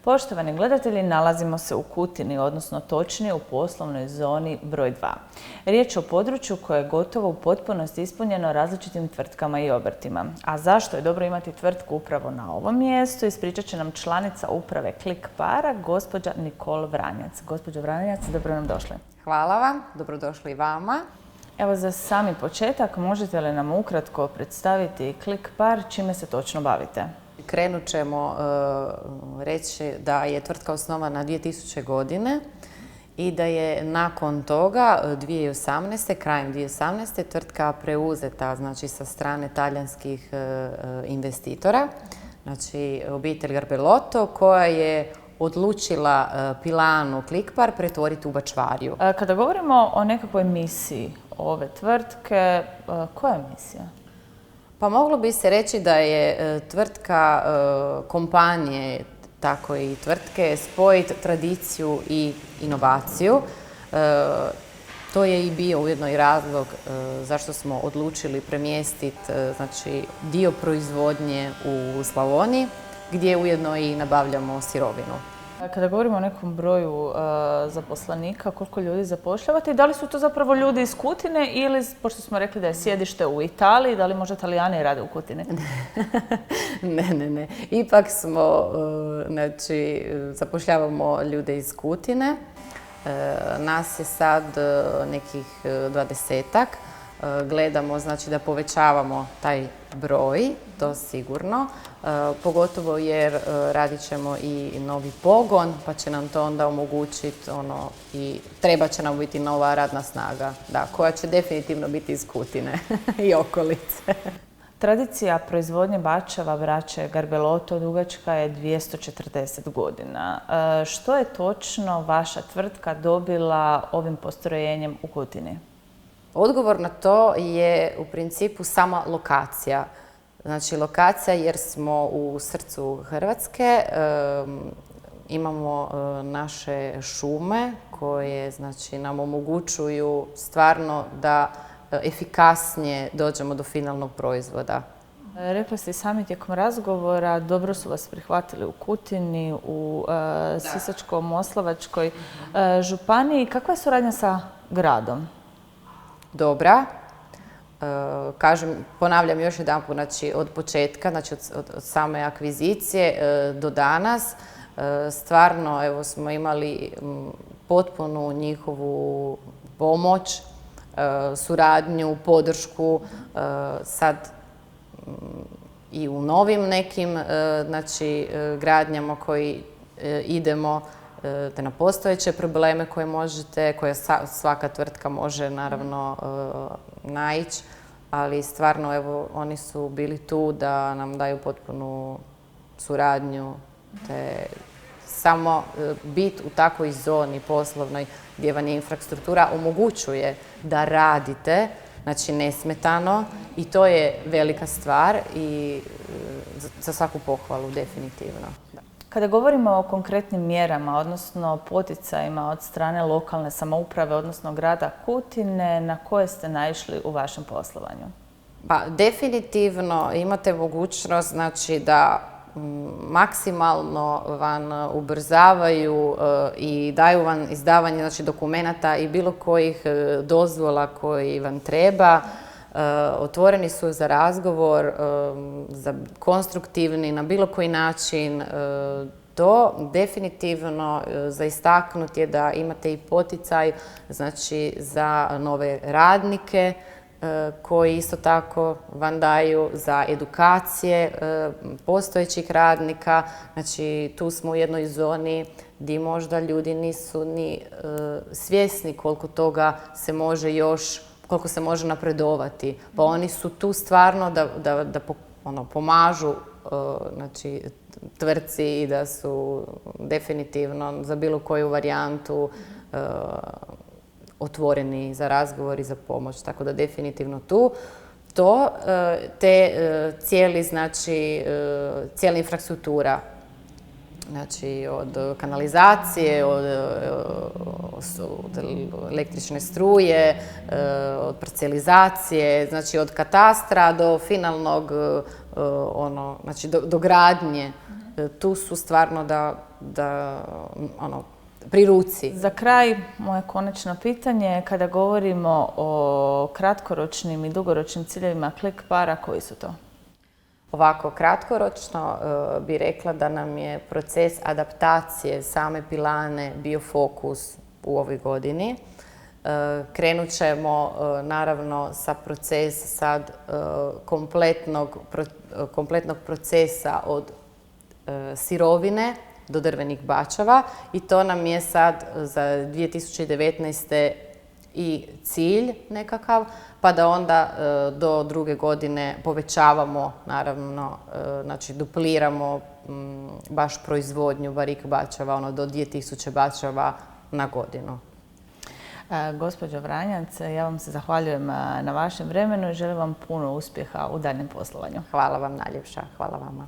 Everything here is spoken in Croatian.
Poštovani gledatelji, nalazimo se u Kutini, odnosno točnije u poslovnoj zoni broj 2. Riječ je o području koje je gotovo u potpunosti ispunjeno različitim tvrtkama i obrtima. A zašto je dobro imati tvrtku upravo na ovom mjestu, ispričat će nam članica uprave Klikpara, gospođa Nikol Vranjac. Gospođo Vranjac, dobro nam došli. Hvala vam, dobrodošli i vama. Evo, za sami početak, možete li nam ukratko predstaviti Klikpar, čime se točno bavite? Krenut ćemo reći da je tvrtka osnovana 2000. godine i da je nakon toga 2018. krajem 2018. tvrtka preuzeta, znači, sa strane talijanskih investitora, znači obitelj Garbelotto, koja je odlučila pilanu Klikpar pretvoriti u bačvariju. Kada govorimo o nekakvoj misiji ove tvrtke, koja je misija? Pa moglo bi se reći da je tvrtka kompanije, tako i tvrtke, spojiti tradiciju i inovaciju. To je i bio ujedno i razlog zašto smo odlučili premjestiti, znači, dio proizvodnje u Slavoniji, gdje ujedno i nabavljamo sirovinu. Kada govorimo o nekom broju zaposlenika, koliko ljudi zapošljavate i da li su to zapravo ljudi iz Kutine ili, pošto smo rekli da je sjedište u Italiji, da li možda Talijani rade u Kutini? Ne. Ipak smo, znači, zapošljavamo ljude iz Kutine. Nas je sad nekih 20-ak. Gledamo, znači, da povećavamo taj broj, to sigurno, pogotovo jer radit ćemo i novi pogon, pa će nam to onda omogućiti i treba će nam biti nova radna snaga, da, koja će definitivno biti iz Kutine i okolice. Tradicija proizvodnje bačava braće Garbelotto dugačka je 240 godina. Što je točno vaša tvrtka dobila ovim postrojenjem u Kutini? Odgovor na to je u principu sama lokacija. Znači, lokacija jer smo u srcu Hrvatske, imamo naše šume koje, znači, nam omogućuju stvarno da efikasnije dođemo do finalnog proizvoda. Rekli ste i sami tijekom razgovora, dobro su vas prihvatili u Kutini, u Sisačko-moslavačkoj županiji. Kakva je suradnja sa gradom? Dobra. Kažem, ponavljam još jedanput, znači, od početka, znači od same akvizicije do danas, stvarno, evo, smo imali potpunu njihovu pomoć, suradnju, podršku, sad i u novim nekim, znači, gradnjama koji idemo, te na postojeće probleme koje svaka tvrtka može, naravno, naići, ali stvarno, evo, oni su bili tu da nam daju potpunu suradnju, te samo bit u takvoj zoni poslovnoj gdje vam je infrastruktura omogućuje da radite, znači, nesmetano, i to je velika stvar i za svaku pohvalu, definitivno. Kada govorimo o konkretnim mjerama, odnosno poticajima od strane lokalne samouprave, odnosno grada Kutine, na koje ste naišli u vašem poslovanju? Pa, definitivno imate mogućnost, znači, da maksimalno vam ubrzavaju i daju vam izdavanje, znači, dokumenata i bilo kojih dozvola koji vam treba. Otvoreni su za razgovor, za konstruktivni, na bilo koji način. To definitivno za istaknut je da imate i poticaj, znači, za nove radnike koji isto tako vam daju za edukacije postojećih radnika. Znači, tu smo u jednoj zoni gdje možda ljudi nisu ni svjesni koliko toga se može još, koliko se može napredovati. Pa oni su tu stvarno da pomažu, znači, tvrtci i da su definitivno za bilo koju varijantu otvoreni za razgovor i za pomoć. Tako da definitivno tu cijela infrastruktura, znači, od kanalizacije, od električne struje, od parcelizacije, znači od katastra do finalnog, znači do gradnje. tu su stvarno pri ruci. Za kraj, moje konačno pitanje, kada govorimo o kratkoročnim i dugoročnim ciljevima Click Para, koji su to? Ovako, kratkoročno bi rekla da nam je proces adaptacije same pilane bio fokus u ovoj godini. Krenut ćemo naravno sa proces sad kompletnog procesa od sirovine do drvenih bačava i to nam je sad za 2019. i cilj nekakav, pa da onda do druge godine povećavamo, naravno, znači dupliramo baš proizvodnju barik bačava, do 2000 bačava na godinu. Gospođo Vranjac, ja vam se zahvaljujem na vašem vremenu i želim vam puno uspjeha u daljnjem poslovanju. Hvala vam najljepša, hvala vama.